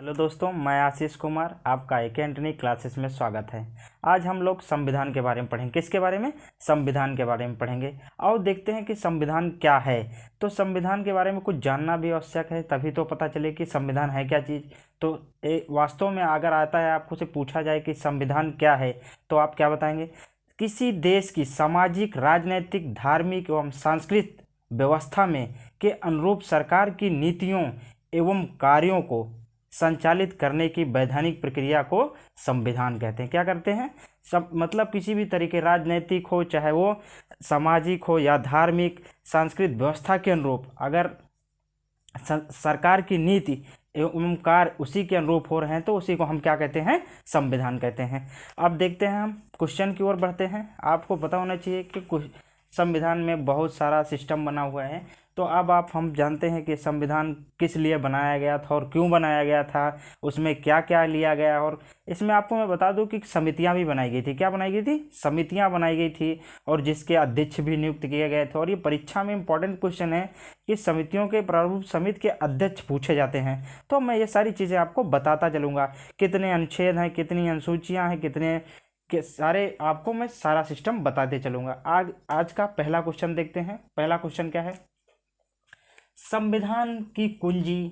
Hello दोस्तों, मैं आशीष कुमार, आपका एक एंटनी क्लासेस में स्वागत है। आज हम लोग संविधान के बारे में पढ़ेंगे। किसके बारे में? संविधान के बारे में पढ़ेंगे। आओ देखते हैं कि संविधान क्या है। तो संविधान के बारे में कुछ जानना भी आवश्यक है, तभी तो पता चले कि संविधान है क्या चीज़। तो वास्तव में अगर आता है आपको से पूछा जाए कि संविधान क्या है, तो आप क्या बताएंगे? किसी देश की सामाजिक, राजनैतिक, धार्मिक एवं सांस्कृतिक व्यवस्था में के अनुरूप सरकार की नीतियों एवं कार्यों को संचालित करने की वैधानिक प्रक्रिया को संविधान कहते हैं। क्या करते हैं? सब मतलब किसी भी तरीके, राजनैतिक हो चाहे वो सामाजिक हो या धार्मिक, सांस्कृतिक व्यवस्था के अनुरूप अगर सरकार की नीति एवं कार्य उसी के अनुरूप हो रहे हैं तो उसी को हम क्या कहते हैं? संविधान कहते हैं। अब देखते हैं, हम क्वेश्चन की ओर बढ़ते हैं। आपको पता होना चाहिए कि संविधान में बहुत सारा सिस्टम बना हुआ है। तो अब हम जानते हैं कि संविधान किस लिए बनाया गया था और क्यों बनाया गया था, उसमें क्या क्या लिया गया। और इसमें आपको मैं बता दूं कि समितियां भी बनाई गई थी। क्या बनाई गई थी? समितियां बनाई गई थी, और जिसके अध्यक्ष भी नियुक्त किए गए थे। और ये परीक्षा में इंपॉर्टेंट क्वेश्चन है कि समितियों के प्रारूप समिति के अध्यक्ष पूछे जाते हैं। तो मैं ये सारी चीज़ें आपको बताता चलूँगा, कितने अनुच्छेद हैं, कितनी अनुसूचियाँ हैं, कितने के सारे आपको मैं सारा सिस्टम बताते चलूँगा। आज का पहला क्वेश्चन देखते हैं। पहला क्वेश्चन क्या है? संविधान की कुंजी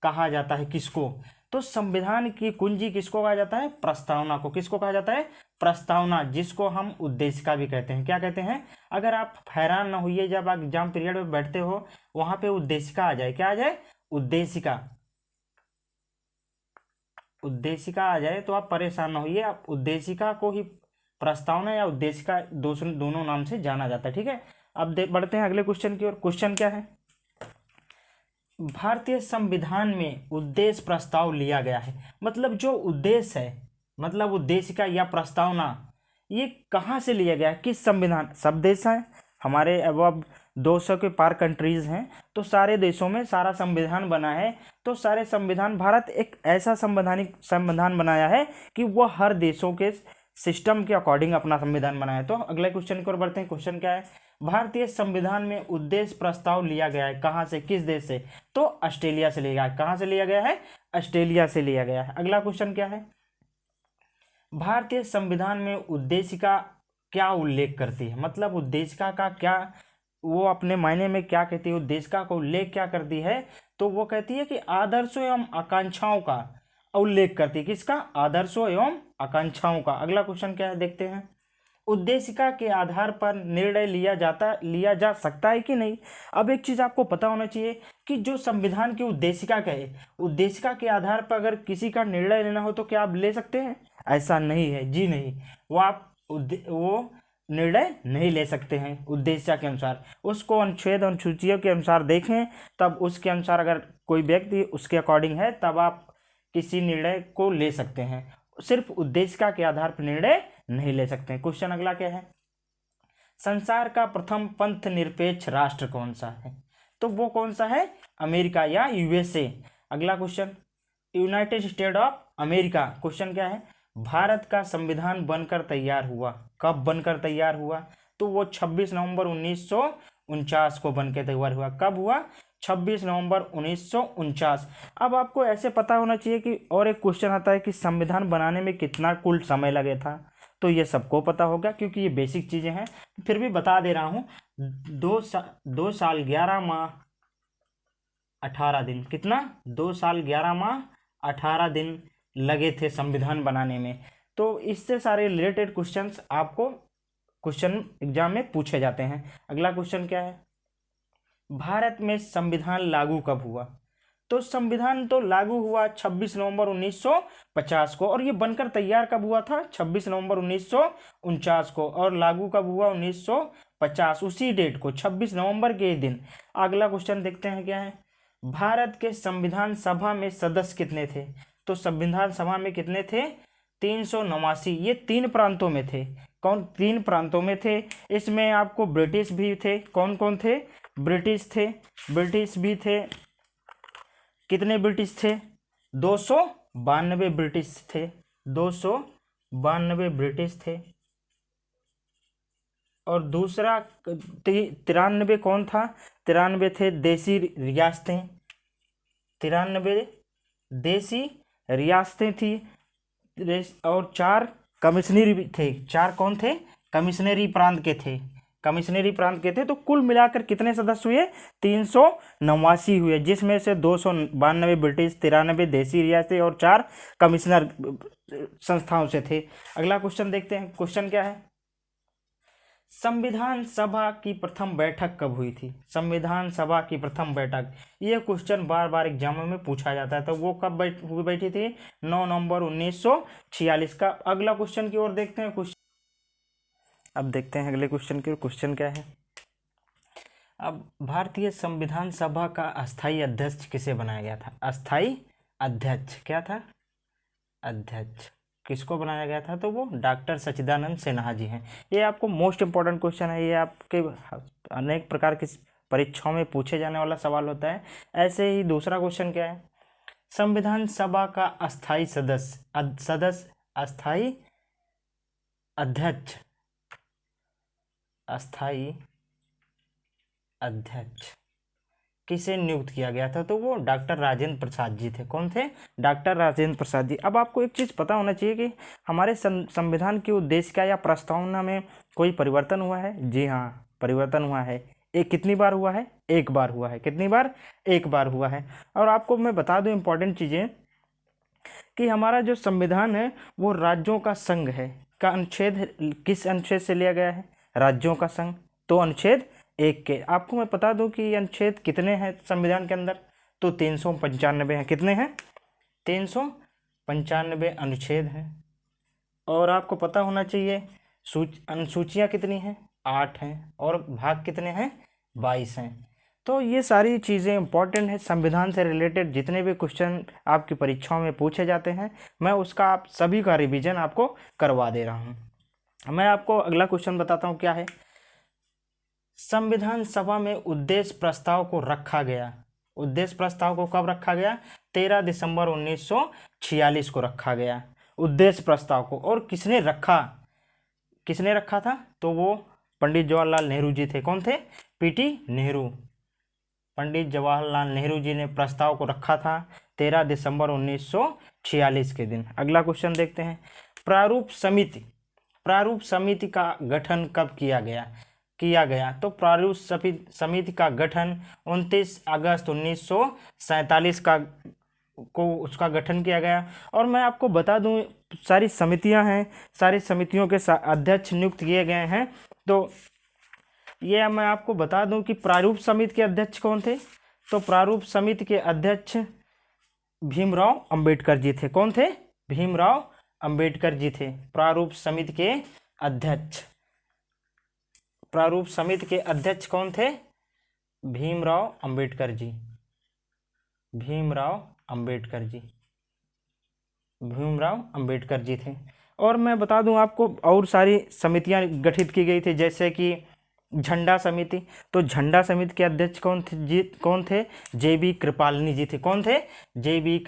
कहा जाता है किसको? तो संविधान की कुंजी किसको कहा जाता है? प्रस्तावना को। किसको कहा जाता है? प्रस्तावना, जिसको हम उद्देशिका भी कहते हैं। क्या कहते हैं? अगर आप हैरान ना होइए, जब आप एग्जाम पीरियड में बैठते हो वहां पे उद्देशिका आ जाए। क्या आ जाए? उद्देशिका। उद्देशिका आ जाए तो आप परेशान ना होइए, आप उद्देशिका को ही प्रस्तावना या उद्देशिका दोनों नाम से जाना जाता है। ठीक है, अब बढ़ते हैं अगले क्वेश्चन की ओर। क्वेश्चन क्या है? भारतीय संविधान में उद्देश्य प्रस्ताव लिया गया है। मतलब जो उद्देश्य है, मतलब उद्देशिका या प्रस्तावना, ये कहाँ से लिया गया है? किस संविधान? सब देश हैं हमारे, अब 200 के पार कंट्रीज हैं, तो सारे देशों में सारा संविधान बना है। तो सारे संविधान, भारत एक ऐसा संवैधानिक संविधान बनाया है कि वो हर देशों के सिस्टम के अकॉर्डिंग अपना संविधान बनाया है। तो अगले क्वेश्चन की ओर बढ़ते हैं। क्वेश्चन क्या है? भारतीय संविधान में उद्देश्य प्रस्ताव लिया गया है कहाँ से, किस देश से? तो ऑस्ट्रेलिया से लिया गया है। कहाँ से लिया गया है? ऑस्ट्रेलिया से लिया गया है। अगला क्वेश्चन क्या है? भारतीय संविधान में उद्देशिका क्या उल्लेख करती है? मतलब उद्देशिका का क्या, वो अपने मायने में क्या कहती है? उद्देशिका का उल्लेख क्या करती है? तो वो कहती है कि आदर्शों एवं आकांक्षाओं का उल्लेख करती है। किसका? आदर्शों एवं आकांक्षाओं का। अगला क्वेश्चन क्या है देखते हैं। उद्देशिका के आधार पर निर्णय लिया जा सकता है कि नहीं? अब एक चीज आपको पता होना चाहिए कि जो संविधान की उद्देशिका का है, उद्देशिका के आधार पर अगर किसी का निर्णय लेना हो तो क्या आप ले सकते हैं? ऐसा नहीं है जी, नहीं। वो निर्णय नहीं ले सकते हैं उद्देशिका के अनुसार। उसको अनुच्छेद अनुसूचियों के अनुसार देखें, तब उसके अनुसार अगर कोई व्यक्ति उसके अकॉर्डिंग है तब आप किसी निर्णय को ले सकते हैं। सिर्फ उद्देशिका के आधार पर निर्णय नहीं ले सकते। क्वेश्चन अगला क्या है? संसार का प्रथम पंथ निरपेक्ष राष्ट्र कौन सा है? तो वो कौन सा है? अमेरिका या यूएसए। अगला question, United state of America. Question क्या है? भारत का संविधान बनकर तैयार हुआ कब? बनकर तैयार हुआ तो वो 26 नवंबर 1949 को बनकर तैयार हुआ। कब हुआ? 26 नवंबर 1949। अब आपको ऐसे पता होना चाहिए कि, और एक क्वेश्चन आता है कि संविधान बनाने में कितना कुल समय लगे था। तो ये सबको पता होगा क्योंकि ये बेसिक चीजें हैं, फिर भी बता दे रहा हूँ। 2 साल 11 माह 18 दिन। कितना? 2 साल 11 माह 18 दिन लगे थे संविधान बनाने में। तो इससे सारे रिलेटेड क्वेश्चंस आपको क्वेश्चन एग्जाम में पूछे जाते हैं। अगला क्वेश्चन क्या है? भारत में संविधान लागू कब हुआ? तो संविधान तो लागू हुआ 26 नवंबर 1950 को, और ये बनकर तैयार कब हुआ था? 26 नवंबर 1949 को, और लागू कब हुआ? 1950, उसी डेट को, 26 नवंबर के दिन। अगला क्वेश्चन देखते हैं क्या है? भारत के संविधान सभा में सदस्य कितने थे? तो संविधान सभा में कितने थे? 389। ये 3 प्रांतों में थे। कौन 3 प्रांतों में थे? इसमें आपको ब्रिटिश भी थे। कौन कौन थे? ब्रिटिश थे, ब्रिटिश भी थे। कितने ब्रिटिश थे? 292 ब्रिटिश थे। 292 ब्रिटिश थे। और दूसरा 93 कौन था? 93 थे देसी रियासतें। 93 देसी रियासतें थी और 4 कमिश्नरी भी थे। 4 कौन थे? कमिश्नरी प्रांत के थे। कमिश्नरी प्रांत के थे। तो कुल मिलाकर कितने सदस्य हुए? 389 हुए, जिसमें से 292 ब्रिटिश, 93 देसी रियासतें और 4 कमिश्नर संस्थाओं से थे। अगला क्वेश्चन देखते हैं। क्वेश्चन क्या है? संविधान सभा की प्रथम बैठक कब हुई थी? संविधान सभा की प्रथम बैठक, ये क्वेश्चन बार बार एग्जामों में पूछा जाता है। तो वो कब बैठी थी? 9 नवंबर 1946 का। अगला क्वेश्चन की ओर देखते हैं। अब देखते हैं अगले क्वेश्चन की ओर। क्वेश्चन क्या है? अब भारतीय संविधान सभा का अस्थायी अध्यक्ष किसे बनाया गया था? अस्थायी अध्यक्ष क्या था? अध्यक्ष किसको बनाया गया था? तो वो डॉक्टर सच्चिदानंद सिन्हा जी हैं। ये आपको मोस्ट इंपॉर्टेंट क्वेश्चन है। ये आपके अनेक प्रकार की परीक्षाओं में पूछे जाने वाला सवाल होता है। ऐसे ही दूसरा क्वेश्चन क्या है? संविधान सभा का अस्थायी अस्थायी अध्यक्ष, अस्थायी अध्यक्ष किसे नियुक्त किया गया था? तो वो डॉक्टर राजेंद्र प्रसाद जी थे। कौन थे? डॉक्टर राजेंद्र प्रसाद जी। अब आपको एक चीज़ पता होना चाहिए कि हमारे संविधान की उद्देशिका या प्रस्तावना में कोई परिवर्तन हुआ है? जी हाँ, परिवर्तन हुआ है। एक कितनी बार हुआ है? एक बार हुआ है। कितनी बार? एक बार हुआ है। और आपको मैं बता दूं इंपॉर्टेंट चीज़ें कि हमारा जो संविधान है वो राज्यों का संघ है। का अनुच्छेद किस अनुच्छेद से लिया गया है? राज्यों का संघ। तो अनुच्छेद 1 के। आपको मैं बता दूं कि ये अनुच्छेद कितने हैं संविधान के अंदर? तो 395 हैं। कितने हैं? 395 अनुच्छेद हैं। और आपको पता होना चाहिए अनुसूचियाँ कितनी हैं? 8 हैं। और भाग कितने हैं? 22 हैं। तो ये सारी चीज़ें इंपॉर्टेंट है। संविधान से रिलेटेड जितने भी क्वेश्चन आपकी परीक्षाओं में पूछे जाते हैं, मैं उसका आप सभी का रिवीजन आपको करवा दे रहा हूँ। मैं आपको अगला क्वेश्चन बताता हूँ क्या है। संविधान सभा में उद्देश्य प्रस्ताव को रखा गया। उद्देश्य प्रस्ताव को कब रखा गया? 13 दिसंबर 1946 को रखा गया उद्देश्य प्रस्ताव को। और किसने रखा? किसने रखा था? तो वो पंडित जवाहरलाल नेहरू जी थे। कौन थे? पीटी नेहरू। पंडित जवाहरलाल नेहरू जी ने प्रस्ताव को रखा था 13 दिसंबर 1946 के दिन। अगला क्वेश्चन देखते हैं। प्रारूप समिति का गठन कब किया गया? तो प्रारूप समिति का गठन 29 अगस्त 1947 को उसका गठन किया गया। और मैं आपको बता दूं सारी समितियां हैं, सारी समितियों के अध्यक्ष नियुक्त किए गए हैं। तो ये मैं आपको बता दूं कि प्रारूप समिति के अध्यक्ष कौन थे? तो प्रारूप समिति के अध्यक्ष भीमराव अंबेडकर जी थे। कौन थे? भीमराव अंबेडकर जी थे प्रारूप समिति के अध्यक्ष। प्रारूप समिति के अध्यक्ष कौन थे? भीमराव अंबेडकर जी। भीमराव अंबेडकर जी थे। और मैं बता दूं आपको और सारी समितियां गठित की गई थी, जैसे कि झंडा समिति। तो झंडा समिति के अध्यक्ष कौन थे? जे.बी. कृपलानी जी थे। कौन थे? जे.बी.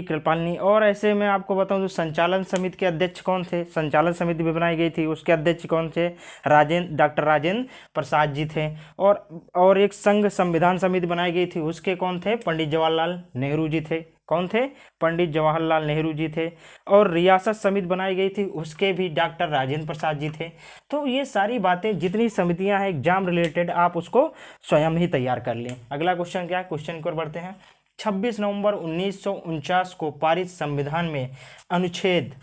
कृपलानी। और ऐसे मैं आपको बताऊं तो संचालन समिति के अध्यक्ष कौन थे? संचालन समिति भी बनाई गई थी, उसके अध्यक्ष कौन थे? डॉक्टर राजेंद्र प्रसाद जी थे। और एक संघ संविधान समिति बनाई गई थी, उसके कौन थे? पंडित जवाहरलाल नेहरू जी थे। कौन थे? पंडित जवाहरलाल नेहरू जी थे। और रियासत समिति बनाई गई थी, उसके भी डॉक्टर राजेंद्र प्रसाद जी थे। तो ये सारी बातें जितनी समितियां हैं एग्जाम रिलेटेड, आप उसको स्वयं ही तैयार कर लें। अगला क्वेश्चन क्या है? क्वेश्चन की ओर बढ़ते हैं। 26 नवंबर 1949 को पारित संविधान में अनुच्छेद,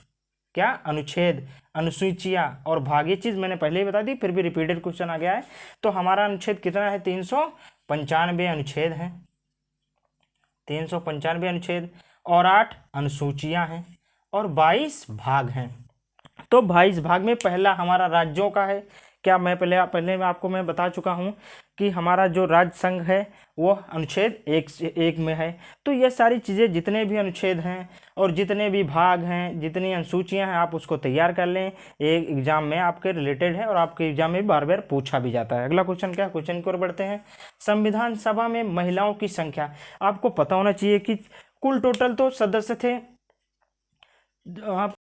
अनुसूचियां और भाग, ये चीज मैंने पहले ही बता दी, फिर भी रिपीटेड क्वेश्चन आ गया है। तो हमारा अनुच्छेद कितना है? 395 अनुच्छेद हैं। 395 अनुच्छेद और 8 अनुसूचियां हैं और 22 भाग हैं। तो 22 भाग में पहला हमारा राज्यों का है। क्या मैं पहले मैं आपको बता चुका हूं कि हमारा जो राज्य संघ है वो अनुच्छेद 1 में है। तो ये सारी चीज़ें, जितने भी अनुच्छेद हैं और जितने भी भाग हैं, जितनी अनुसूचियां हैं, आप उसको तैयार कर लें। एक एग्जाम में आपके रिलेटेड है और आपके एग्जाम में बार बार पूछा भी जाता है। अगला क्वेश्चन क्या? क्वेश्चन की ओर बढ़ते हैं। संविधान सभा में महिलाओं की संख्या, आपको पता होना चाहिए कि कुल टोटल तो सदस्य थे,